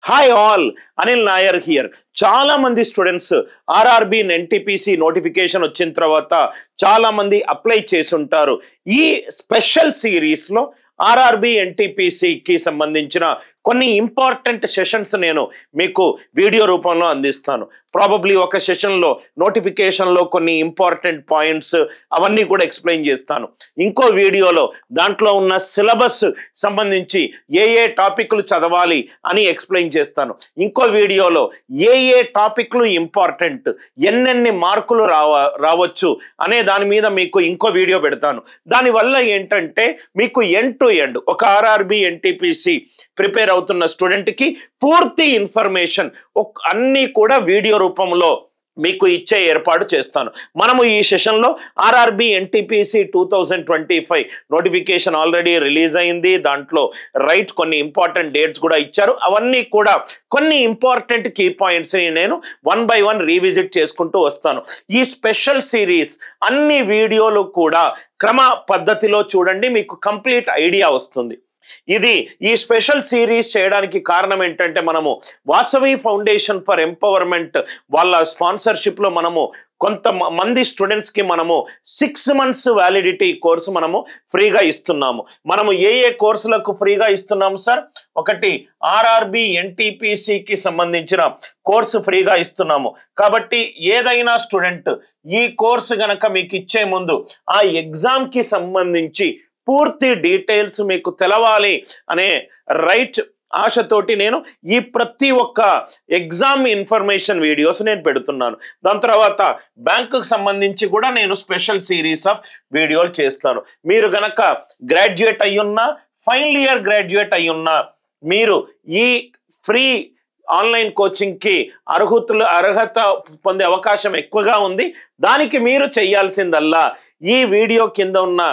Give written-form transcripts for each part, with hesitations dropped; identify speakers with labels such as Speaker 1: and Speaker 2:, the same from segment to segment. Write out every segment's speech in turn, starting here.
Speaker 1: Hi all, Anil Nair here. చాలా మంది students RRB NTPC notification వచ్చిన తర్వాత చాలా మంది అప్లై చేసి ఉంటారు. ఈ స్పెషల్ సిరీస్లో ఆర్ఆర్బి ఎన్టీపీసీకి సంబంధించిన కొన్ని ఇంపార్టెంట్ సెషన్స్ నేను మీకు వీడియో రూపంలో అందిస్తాను. ప్రాబబ్లీ ఒక సెషన్లో నోటిఫికేషన్లో కొన్ని ఇంపార్టెంట్ పాయింట్స్ అవన్నీ కూడా ఎక్స్ప్లెయిన్ చేస్తాను. ఇంకో వీడియోలో దాంట్లో ఉన్న సిలబస్ సంబంధించి ఏ టాపిక్లు చదవాలి అని ఎక్స్ప్లెయిన్ చేస్తాను. ఇంకో వీడియోలో ఏ టాపిక్లు ఇంపార్టెంట్, ఎన్నెన్ని మార్కులు రావచ్చు అనే దాని మీద మీకు ఇంకో వీడియో పెడతాను. దానివల్ల ఏంటంటే మీకు ఎండ్ టు ఎండ్ ఒక ఆర్ఆర్బి ఎన్టీపీసీ ప్రిపేర్ అవుతున్న స్టూడెంట్కి పూర్తి ఇన్ఫర్మేషన్ అన్నీ కూడా వీడియో రూపంలో మీకు ఇచ్చే ఏర్పాటు చేస్తాను. మనము ఈ సెషన్లో RRB NTPC 2025 notification already release అయింది. దాంట్లో కొన్ని ఇంపార్టెంట్ డేట్స్ కూడా ఇచ్చారు. అవన్నీ కూడా కొన్ని ఇంపార్టెంట్ కీ పాయింట్స్ని నేను 1 by 1 రీవిజిట్ చేసుకుంటూ వస్తాను. ఈ స్పెషల్ సిరీస్ అన్ని వీడియోలు కూడా క్రమ పద్ధతిలో చూడండి, మీకు కంప్లీట్ ఐడియా వస్తుంది. ఈ స్పెషల్ సిరీస్ చేయడానికి కారణం ఏంటంటే మనము వాసవి ఫౌండేషన్ ఫర్ ఎంపవర్మెంట్ వాళ్ళ స్పాన్సర్షిప్ లో మనము కొంతమంది స్టూడెంట్స్ కి మనము 6 months వ్యాలిడిటీ కోర్సు మనము ఫ్రీగా ఇస్తున్నాము. మనము ఏ కోర్సులకు ఫ్రీగా ఇస్తున్నాము సార్? ఒకటి ఆర్ఆర్బి ఎన్టీపీసీకి సంబంధించిన కోర్సు ఫ్రీగా ఇస్తున్నాము. కాబట్టి ఏదైనా స్టూడెంట్ ఈ కోర్సు గనక మీకు ఇచ్చే ముందు ఆ ఎగ్జామ్ కి సంబంధించి పూర్తి డీటెయిల్స్ మీకు తెలవాలి అనే ఆశతోటి నేను ఈ ప్రతి ఒక్క ఎగ్జామ్ ఇన్ఫర్మేషన్ వీడియోస్ నేను పెడుతున్నాను. దాని తర్వాత బ్యాంకుకు సంబంధించి కూడా నేను స్పెషల్ సిరీస్ ఆఫ్ వీడియోలు చేస్తాను. మీరు గనక గ్రాడ్యుయేట్ అయ్యున్నా, ఫైనల్ ఇయర్ గ్రాడ్యుయేట్ అయ్యున్నా, మీరు ఈ ఫ్రీ ఆన్లైన్ కోచింగ్కి అర్హత పొందే అవకాశం ఎక్కువగా ఉంది. దానికి మీరు చేయాల్సిందల్లా ఈ వీడియో కింద ఉన్న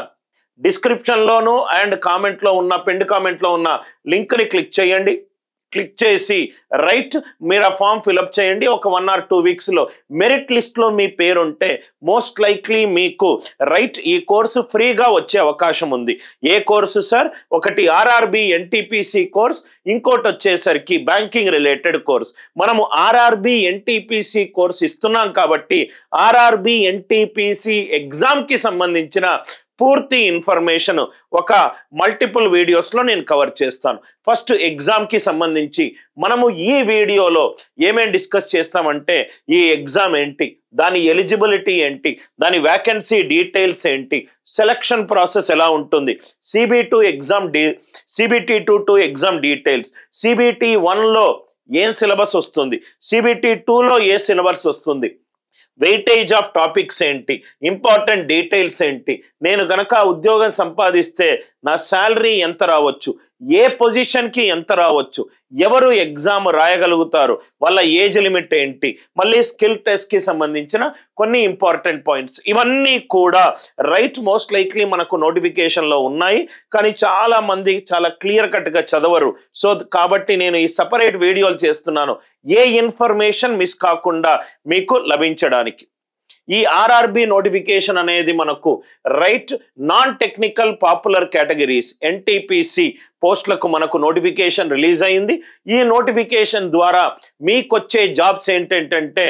Speaker 1: డిస్క్రిప్షన్లోను అండ్ కామెంట్లో ఉన్న పిన్డ్ కామెంట్లో ఉన్న లింక్ని క్లిక్ చేయండి. క్లిక్ చేసి మీరు ఆ ఫామ్ ఫిలప్ చేయండి. ఒక 1 or 2 weeksలో మెరిట్ లిస్ట్లో మీ పేరు ఉంటే మోస్ట్ లైక్లీ మీకు ఈ కోర్సు ఫ్రీగా వచ్చే అవకాశం ఉంది. ఏ కోర్సు సార్? ఒకటి ఆర్ఆర్బి ఎన్టీపీసీ కోర్స్, ఇంకోటి వచ్చేసరికి బ్యాంకింగ్ రిలేటెడ్ కోర్స్. మనము ఆర్ఆర్బి ఎన్టీపీసీ కోర్స్ ఇస్తున్నాం కాబట్టి ఆర్ఆర్బి ఎన్టీపీసీ ఎగ్జామ్కి సంబంధించిన పూర్తి ఇన్ఫర్మేషన్ ఒక మల్టిపుల్ వీడియోస్లో నేను కవర్ చేస్తాను. ఫస్ట్ ఎగ్జామ్కి సంబంధించి మనము ఈ వీడియోలో ఏమేం డిస్కస్ చేస్తామంటే ఈ ఎగ్జామ్ ఏంటి, దాని ఎలిజిబిలిటీ ఏంటి, దాని వ్యాకెన్సీ డీటెయిల్స్ ఏంటి, సెలక్షన్ ప్రాసెస్ ఎలా ఉంటుంది, CBT 2 ఎగ్జామ్ డీటెయిల్స్, CBT 1లో ఏం సిలబస్ వస్తుంది, CBT 2లో ఏ సిలబస్ వస్తుంది, వెయిటేజ్ ఆఫ్ టాపిక్స్ ఏంటి, ఇంపార్టెంట్ డీటెయిల్స్ ఏంటి, నేను గనక ఉద్యోగం సంపాదిస్తే నా శాలరీ ఎంత రావచ్చు, ఏ పొజిషన్కి ఎంత రావచ్చు, ఎవరు ఎగ్జామ్ రాయగలుగుతారు, వాళ్ళ ఏజ్ లిమిట్ ఏంటి, మళ్ళీ స్కిల్ టెస్ట్కి సంబంధించిన కొన్ని ఇంపార్టెంట్ పాయింట్స్, ఇవన్నీ కూడా మోస్ట్ లైక్లీ మనకు నోటిఫికేషన్లో ఉన్నాయి. కానీ చాలా మంది చాలా క్లియర్ కట్గా చదవరు. సో కాబట్టి నేను ఈ సపరేట్ వీడియోలు చేస్తున్నాను ఏ ఇన్ఫర్మేషన్ మిస్ కాకుండా మీకు లభించడానికి. ఈ ఆర్ఆర్బి నోటిఫికేషన్ అనేది మనకు non technical popular categories NTPC పోస్టులకు మనకు నోటిఫికేషన్ రిలీజ్ అయింది. ఈ నోటిఫికేషన్ ద్వారా మీకొచ్చే జాబ్స్ ఏంటంటే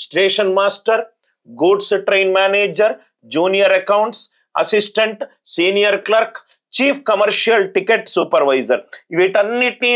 Speaker 1: station master, goods train manager, junior accounts assistant, senior clerk, chief commercial ticket supervisor, వీటన్నిటి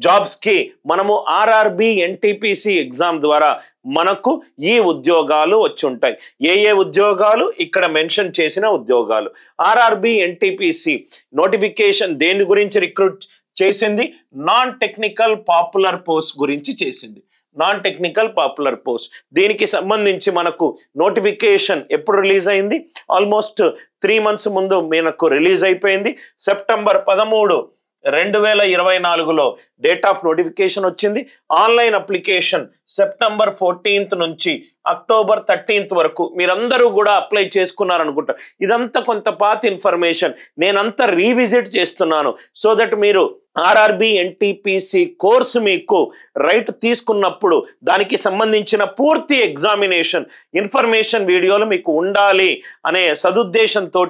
Speaker 1: జాబ్స్కి మనము ఆర్ఆర్బి ఎన్టీపీసీ ఎగ్జామ్ ద్వారా మనకు ఈ ఉద్యోగాలు వచ్చి ఉంటాయి. ఏ ఉద్యోగాలు? ఇక్కడ మెన్షన్ చేసిన ఉద్యోగాలు. ఆర్ఆర్బి ఎన్టీపీసీ నోటిఫికేషన్ దేని గురించి రిక్రూట్ చేసింది? నాన్ టెక్నికల్ పాపులర్ పోస్ట్ గురించి చేసింది. Non technical popular post. దీనికి సంబంధించి మనకు నోటిఫికేషన్ ఎప్పుడు రిలీజ్ అయింది? ఆల్మోస్ట్ 3 months ముందు మనకు రిలీజ్ అయిపోయింది. September 13, 2024లో డేట్ ఆఫ్ నోటిఫికేషన్ వచ్చింది. ఆన్లైన్ అప్లికేషన్ September 14th నుంచి October 13th వరకు మీరందరూ కూడా అప్లై చేసుకున్నారనుకుంటా. ఇదంతా కొంత పాత ఇన్ఫర్మేషన్ నేనంతా రీవిజిట్ చేస్తున్నాను. సో దట్ మీరు ఆర్ఆర్బి ఎన్టీపీసీ కోర్సు మీకు తీసుకున్నప్పుడు దానికి సంబంధించిన పూర్తి ఎగ్జామినేషన్ ఇన్ఫర్మేషన్ వీడియోలు మీకు ఉండాలి అనే సదుద్దేశంతో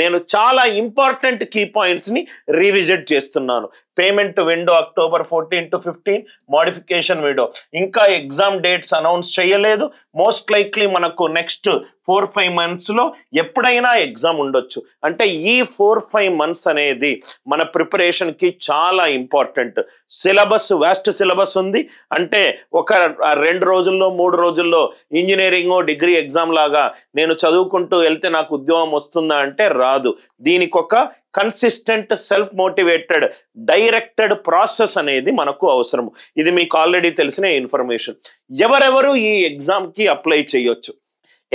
Speaker 1: నేను చాలా ఇంపార్టెంట్ కీ పాయింట్స్ని రీవిజిట్ చేస్తున్నాను. Payment window October 14 to 15, modification window. ఇంకా ఎగ్జామ్ డేట్స్ అనౌన్స్ చేయలేదు. మోస్ట్ లైక్లీ మనకు నెక్స్ట్ 4-5 months లో ఎప్పుడైనా ఎగ్జామ్ ఉండొచ్చు. అంటే ఈ 4-5 months అనేది మన ప్రిపరేషన్ కి చాలా ఇంపార్టెంట్. సిలబస్ వాస్ట్ సిలబస్ ఉంది. అంటే ఒక 2 రోజుల్లో 3 రోజుల్లో ఇంజనీరింగ్ డిగ్రీ ఎగ్జామ్ లాగా నేను చదువుకుంటూ వెళ్తే నాకు ఉద్యోగం వస్తుందా అంటే రాదు. దీనికి ఒక consistent self motivated directed process అనేది మనకు అవసరం. ఇది మీకు ఆల్రెడీ తెలిసిన ఇన్ఫర్మేషన్. ఎవరెవరు ఈ ఎగ్జామ్ కి అప్లై చేయొచ్చు?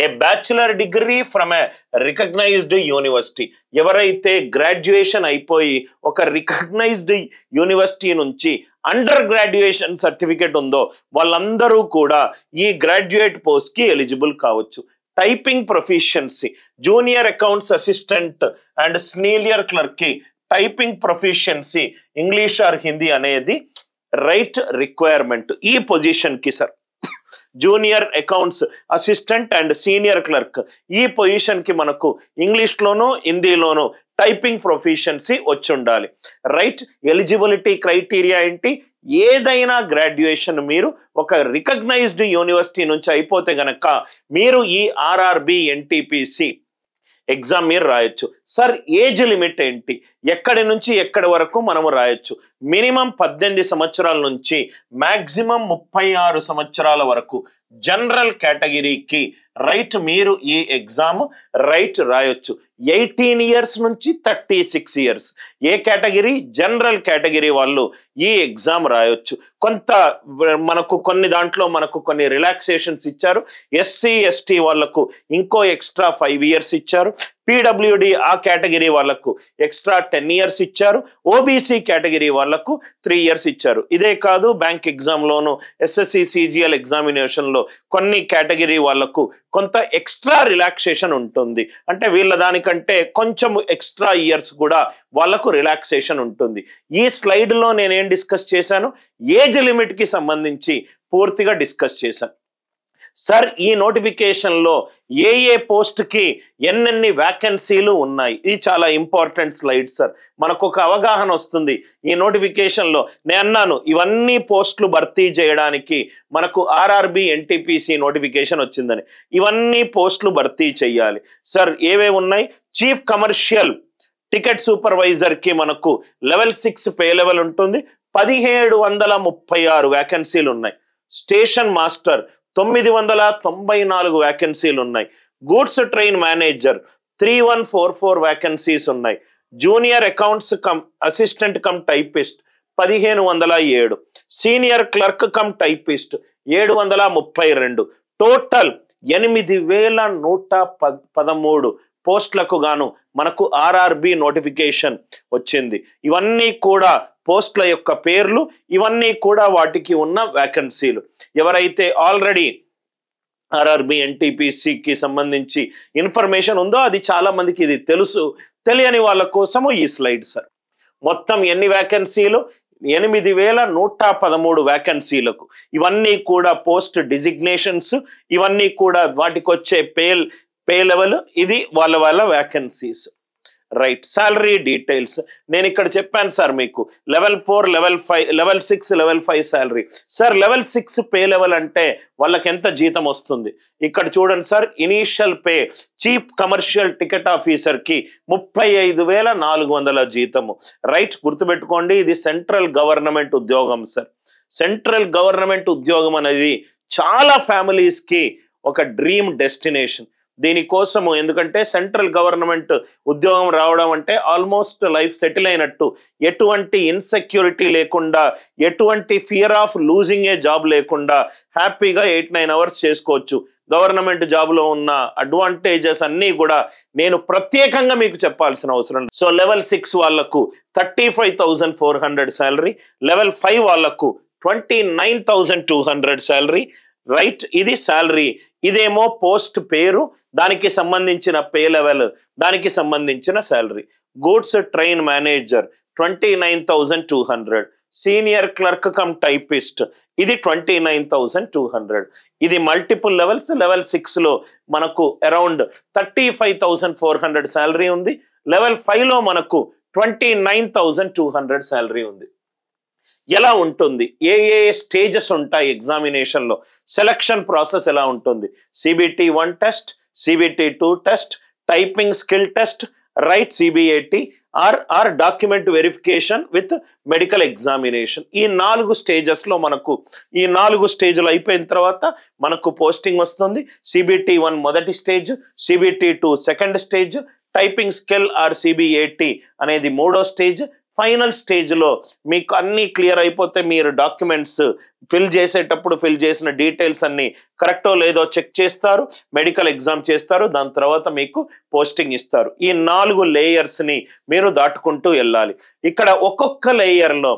Speaker 1: A bachelor degree from a recognised university. ఎవరైతే గ్రాడ్యుయేషన్ అయిపోయి ఒక రికగ్నైజ్డ్ యూనివర్సిటీ నుంచి అండర్ గ్రాడ్యుయేషన్ సర్టిఫికేట్ ఉందో వాళ్ళందరూ కూడా ఈ గ్రాడ్యుయేట్ పోస్ట్ కి ఎలిజిబుల్ కావచ్చు. Typing proficiency, junior accounts assistant and senior clerk కి typing proficiency English or Hindi అనేది రైట్ రిక్వైర్మెంట్ ఈ పొజిషన్ కి sir. Junior accounts assistant and senior clerk ఈ పొజిషన్ కి మనకు ఇంగ్లీష్ లోను హిందీలోను టైపింగ్ ప్రొఫిషియన్సీ వచ్చి ఉండాలి. రైట్. ఎలిజిబిలిటీ క్రైటీరియా ఏంటి? ఏదైనా గ్రాడ్యుయేషన్ మీరు ఒక రికగ్నైజ్డ్ యూనివర్సిటీ నుంచి అయిపోతే గనక మీరు ఈ ఆర్ఆర్బి ఎన్టీపీసీ ఎగ్జామ్ మీరు రాయొచ్చు. సార్ ఏజ్ లిమిట్ ఏంటి? ఎక్కడి నుంచి ఎక్కడి వరకు మనము రాయొచ్చు? మినిమం 18 సంవత్సరాల నుంచి మాక్సిమం 36 సంవత్సరాల వరకు జనరల్ కేటగిరీకి రైట్ మీరు ఈ ఎగ్జామ్ రైట్ రాయొచ్చు. 18 years నుంచి 36 years ఏ కేటగిరీ? జనరల్ కేటగిరీ వాళ్ళు ఈ ఎగ్జామ్ రాయొచ్చు. కొంత మనకు కొన్ని దాంట్లో మనకు కొన్ని రిలాక్సేషన్స్ ఇచ్చారు. ఎస్సీ ఎస్టీ వాళ్ళకు ఇంకో ఎక్స్ట్రా 5 years ఇచ్చారు. పీడబ్ల్యూడి ఆ కేటగిరీ వాళ్ళకు ఎక్స్ట్రా 10 years ఇచ్చారు. ఓబీసీ కేటగిరీ వాళ్ళకు 3 years ఇచ్చారు. ఇదే కాదు, బ్యాంక్ ఎగ్జామ్ లోను ఎస్ఎస్సి సిజిఎల్ ఎగ్జామినేషన్ లో కొన్ని కేటగిరీ వాళ్ళకు కొంత ఎక్స్ట్రా రిలాక్సేషన్ ఉంటుంది. అంటే వీళ్ళ దానికంటే కొంచెం ఎక్స్ట్రా ఇయర్స్ కూడా వాళ్ళకు రిలాక్సేషన్ ఉంటుంది. ఈ స్లైడ్ లో నేనేం డిస్కస్ చేశాను? ఏజ్ లిమిట్ కి సంబంధించి పూర్తిగా డిస్కస్ చేశాను. సార్ ఈ నోటిఫికేషన్ లో ఏ పోస్ట్ కి ఎన్నెన్ని వ్యాకెన్సీలు ఉన్నాయి, ఇది చాలా ఇంపార్టెంట్ స్లైడ్ సార్. మనకు ఒక అవగాహన వస్తుంది. ఈ నోటిఫికేషన్ లో నేను అన్నాను ఇవన్నీ పోస్టులు భర్తీ చేయడానికి మనకు ఆర్ఆర్బి ఎన్టీపీసీ నోటిఫికేషన్ వచ్చిందని. ఇవన్నీ పోస్టులు భర్తీ చేయాలి సార్. ఏవేవి ఉన్నాయి? చీఫ్ కమర్షియల్ టికెట్ సూపర్వైజర్ కి మనకు లెవెల్ 6 పే లెవెల్ ఉంటుంది. 1736 వ్యాకెన్సీలు ఉన్నాయి. స్టేషన్ మాస్టర్ 994 వ్యాకెన్సీలు ఉన్నాయి. గూడ్స్ ట్రైన్ మేనేజర్ 3144 వ్యాకెన్సీస్ ఉన్నాయి. Junior accounts come assistant cum typist 1507. Senior clerk cum typist 732. Total 8113 పోస్టులకు గాను మనకు ఆర్ఆర్బి నోటిఫికేషన్ వచ్చింది. ఇవన్నీ కూడా పోస్టుల యొక్క పేర్లు, ఇవన్నీ కూడా వాటికి ఉన్న వ్యాకెన్సీలు. ఎవరైతే ఆల్రెడీ ఆర్ఆర్బి ఎన్టీపీసీకి సంబంధించి ఇన్ఫర్మేషన్ ఉందో అది చాలా మందికి ఇది తెలుసు. తెలియని వాళ్ళ కోసము ఈ స్లైడ్ సార్. మొత్తం ఎన్ని వ్యాకెన్సీలు? 8113 వ్యాకెన్సీలకు. ఇవన్నీ కూడా పోస్ట్ డిజిగ్నేషన్స్, ఇవన్నీ కూడా వాటికి వచ్చే పే లెవెల్, ఇది వాళ్ళ వ్యాకెన్సీస్. రైట్. సాలరీ డీటెయిల్స్ నేను ఇక్కడ చెప్పాను సార్ మీకు. Level 4, level 5, level 6, level 5 salary. Sir level 6 pay level అంటే వాళ్ళకి ఎంత జీతం వస్తుంది? ఇక్కడ చూడండి sir. Initial pay chief commercial ticket officer కి 35,400 జీతము. రైట్. గుర్తుపెట్టుకోండి, ఇది సెంట్రల్ గవర్నమెంట్ ఉద్యోగం సార్. సెంట్రల్ గవర్నమెంట్ ఉద్యోగం అనేది చాలా ఫ్యామిలీస్ కి ఒక డ్రీమ్ డెస్టినేషన్. దీనికోసము, ఎందుకంటే సెంట్రల్ గవర్నమెంట్ ఉద్యోగం రావడం అంటే ఆల్మోస్ట్ లైఫ్ సెటిల్ అయినట్టు. ఎటువంటి ఇన్సెక్యూరిటీ లేకుండా, ఎటువంటి fear of losing A job లేకుండా హ్యాపీగా 8-9 hours చేసుకోవచ్చు. గవర్నమెంట్ జాబ్ లో ఉన్న అడ్వాంటేజెస్ అన్నీ కూడా నేను ప్రత్యేకంగా మీకు చెప్పాల్సిన అవసరం. సో లెవెల్ 6 వాళ్లకు 35,400 శాలరీ. లెవెల్ 5 వాళ్లకు 29,200 శాలరీ. రైట్. ఇది శాలరీ. ఇదేమో పోస్ట్ పేరు, దానికి సంబంధించిన పే లెవెల్, దానికి సంబంధించిన salary. Goods train manager 29,200. Senior clerk cum typist ఇది 29,200. ఇది మల్టిపుల్ లెవెల్స్. లెవెల్ 6 లో మనకు అరౌండ్ 35,400 శాలరీ ఉంది. లెవెల్ 5 లో మనకు 29,200 శాలరీ ఉంది. ఎలా ఉంటుంది, ఏ ఏ స్టేజెస్ ఉంటాయి ఎగ్జామినేషన్లో, సెలక్షన్ ప్రాసెస్ ఎలా ఉంటుంది, CBT 1 test, CBT 2 test, typing skill test, right CBAT are document verification with medical examination. ఈ 4 స్టేజెస్లో మనకు ఈ 4 స్టేజ్లు అయిపోయిన తర్వాత మనకు పోస్టింగ్ వస్తుంది. CBT 1 మొదటి stage, CBT 2 second stage, typing skill or CBAT అనేది 3వ స్టేజ్. ఫైనల్ స్టేజ్లో మీకు అన్నీ క్లియర్ అయిపోతే మీరు డాక్యుమెంట్స్ ఫిల్ చేసేటప్పుడు ఫిల్ చేసిన డీటెయిల్స్ అన్నీ కరెక్టో లేదో చెక్ చేస్తారు, మెడికల్ ఎగ్జామ్ చేస్తారు, దాని తర్వాత మీకు పోస్టింగ్ ఇస్తారు. ఈ 4 లేయర్స్ని మీరు దాటుకుంటూ వెళ్ళాలి. ఇక్కడ ఒక్కొక్క లేయర్లో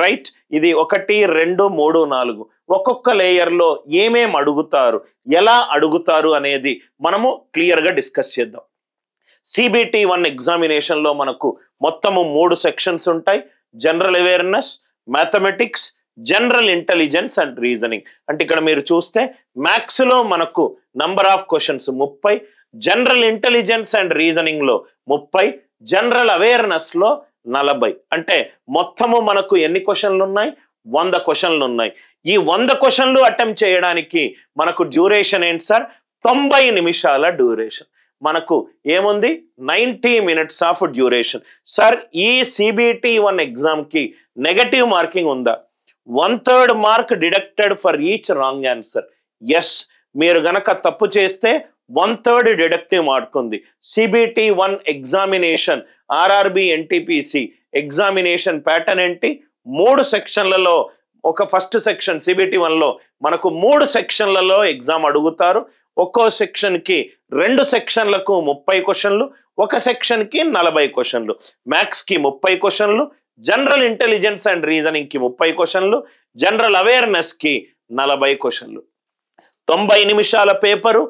Speaker 1: రైట్, ఇది 1, 2, 3, 4 ఒక్కొక్క లేయర్లో ఏమేం అడుగుతారు, ఎలా అడుగుతారు అనేది మనము క్లియర్గా డిస్కస్ చేద్దాం. CBT 1 ఎగ్జామినేషన్లో మనకు మొత్తము 3 సెక్షన్స్ ఉంటాయి. General awareness, mathematics, general intelligence and reasoning. అంటే ఇక్కడ మీరు చూస్తే మ్యాథ్స్లో మనకు number of questions 30, general intelligence and రీజనింగ్లో 30, జనరల్ అవేర్నెస్లో 40. అంటే మొత్తము మనకు ఎన్ని క్వశ్చన్లు ఉన్నాయి, 100 క్వశ్చన్లు ఉన్నాయి. ఈ 100 క్వశ్చన్లు అటెంప్ట్ చేయడానికి మనకు డ్యూరేషన్ ఏంటి సార్, 90 నిమిషాల డ్యూరేషన్. మనకు ఏముంది, 90 minutes ఆఫ్ డ్యూరేషన్. సార్ ఈ CBT 1 ఎగ్జామ్కి నెగటివ్ మార్కింగ్ ఉందా? 1/3 mark deducted for each wrong answer. Yes, మీరు గనక తప్పు చేస్తే 1/3 డిడక్టివ్ మార్క్ ఉంది. CBT 1 examination RRB NTPC examination pattern ఏంటి, 3 సెక్షన్లలో ఒక ఫస్ట్ సెక్షన్ CBT 1లో మనకు 3 సెక్షన్లలో ఎగ్జామ్ అడుగుతారు. ఒక్కో సెక్షన్కి 2 సెక్షన్లకు 30 క్వశ్చన్లు, ఒక సెక్షన్కి 40 క్వశ్చన్లు. మ్యాథ్స్కి 30 క్వశ్చన్లు, జనరల్ ఇంటెలిజెన్స్ అండ్ రీజనింగ్కి 30 క్వశ్చన్లు, జనరల్ అవేర్నెస్కి 40 క్వశ్చన్లు. 90 నిమిషాల పేపరు,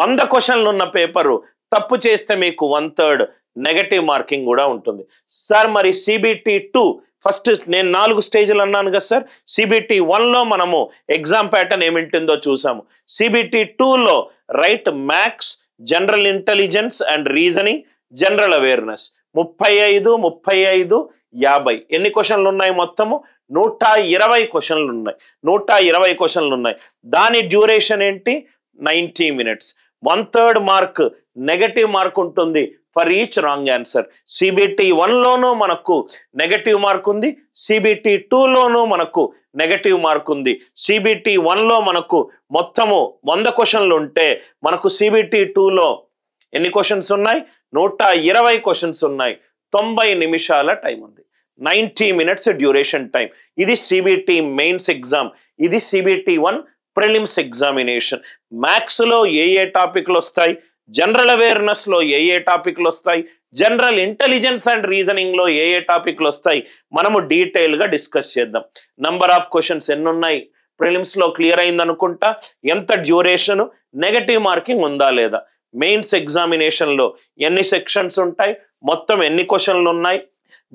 Speaker 1: 100 క్వశ్చన్లు ఉన్న పేపరు. తప్పు చేస్తే మీకు 1/3 నెగటివ్ మార్కింగ్ కూడా ఉంటుంది. సార్ మరి CBT 2 ఫస్ట్ నేను 4 స్టేజ్లు అన్నాను కదా సార్. CBT 1లో మనము ఎగ్జామ్ ప్యాటర్న్ ఏమింటుందో చూసాము. CBT 2లో right maths, general intelligence and reasoning, general awareness 35, 35, 50. ఎన్ని క్వశ్చన్లు ఉన్నాయి మొత్తము? 120 క్వశ్చన్లు ఉన్నాయి. 120 క్వశ్చన్లు ఉన్నాయి. దాని డ్యూరేషన్ ఏంటి, 90 minutes. 1/3 మార్క్ నెగటివ్ మార్క్ ఉంటుంది for each wrong answer. CBT 1లోనూ మనకు నెగటివ్ మార్క్ ఉంది, CBT 2లోనూ మనకు నెగటివ్ మార్క్ ఉంది. CBT 1లో మనకు మొత్తము 100 క్వశ్చన్లు ఉంటే మనకు CBT 2లో ఎన్ని క్వశ్చన్స్ ఉన్నాయి, 120 క్వశ్చన్స్ ఉన్నాయి. 90 నిమిషాల టైం ఉంది. 90 minutes డ్యూరేషన్ టైం. ఇది CBT మెయిన్స్ ఎగ్జామ్. ఇది CBT 1 ప్రిలిమ్స్ ఎగ్జామినేషన్. మ్యాథ్స్లో ఏ టాపిక్లు వస్తాయి, జనరల్ అవేర్నెస్లో ఏ టాపిక్లు వస్తాయి, జనరల్ ఇంటెలిజెన్స్ అండ్ రీజనింగ్లో ఏ టాపిక్లు వస్తాయి, మనము డీటెయిల్గా డిస్కస్ చేద్దాం. నంబర్ ఆఫ్ క్వశ్చన్స్ ఎన్ని ఉన్నాయి, ప్రిలిమ్స్లో క్లియర్ అయింది అనుకుంటా, ఎంత డ్యూరేషన్, నెగటివ్ మార్కింగ్ ఉందా లేదా, మెయిన్స్ ఎగ్జామినేషన్లో ఎన్ని సెక్షన్స్ ఉంటాయి, మొత్తం ఎన్ని క్వశ్చన్లు ఉన్నాయి,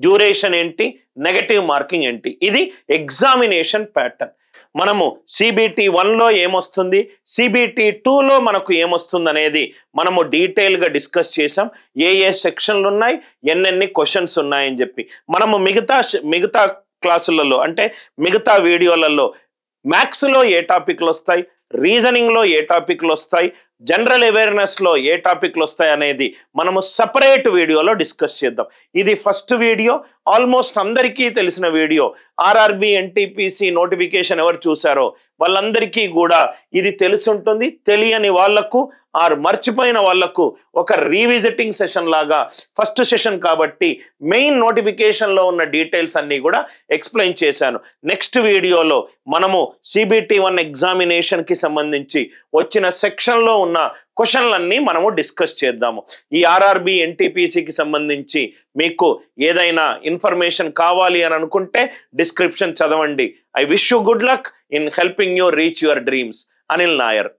Speaker 1: డ్యూరేషన్ ఏంటి, నెగటివ్ మార్కింగ్ ఏంటి. ఇది ఎగ్జామినేషన్ ప్యాటర్న్. మనము CBT 1లో ఏమొస్తుంది, CBT 2లో మనకు ఏమొస్తుంది అనేది మనము డీటెయిల్గా డిస్కస్ చేసాం. ఏ సెక్షన్లు ఉన్నాయి, ఎన్నెన్ని క్వశ్చన్స్ ఉన్నాయని చెప్పి. మనము మిగతా క్లాసులలో అంటే మిగతా వీడియోలలో మ్యాథ్స్లో ఏ టాపిక్లు వస్తాయి, రీజనింగ్లో ఏ టాపిక్లు వస్తాయి, జనరల్ అవేర్నెస్లో ఏ టాపిక్లు వస్తాయి అనేది మనము సపరేట్ వీడియోలో డిస్కస్ చేద్దాం. ఇది ఫస్ట్ వీడియో, ఆల్మోస్ట్ అందరికీ తెలిసిన వీడియో. RRB NTPC నోటిఫికేషన్ ఎవరు చూసారో వాళ్ళందరికీ కూడా ఇది తెలుసుంటుంది. తెలియని వాళ్లకు ఆర్ మర్చిపోయిన వాళ్లకు ఒక రీవిజిటింగ్ సెషన్ లాగా ఫస్ట్ సెషన్ కాబట్టి మెయిన్ నోటిఫికేషన్లో ఉన్న డీటెయిల్స్ అన్నీ కూడా ఎక్స్ప్లెయిన్ చేశాను. నెక్స్ట్ వీడియోలో మనము CBT 1 ఎగ్జామినేషన్కి సంబంధించి వచ్చిన సెక్షన్లో ఉన్న క్వశ్చన్లన్నీ మనము డిస్కస్ చేద్దాము. ఈ RRB NTPCకి సంబంధించి మీకు ఏదైనా ఇన్ఫర్మేషన్ కావాలి అని అనుకుంటే డిస్క్రిప్షన్ చదవండి. I wish you good luck in helping you reach your dreams. Anil Nair.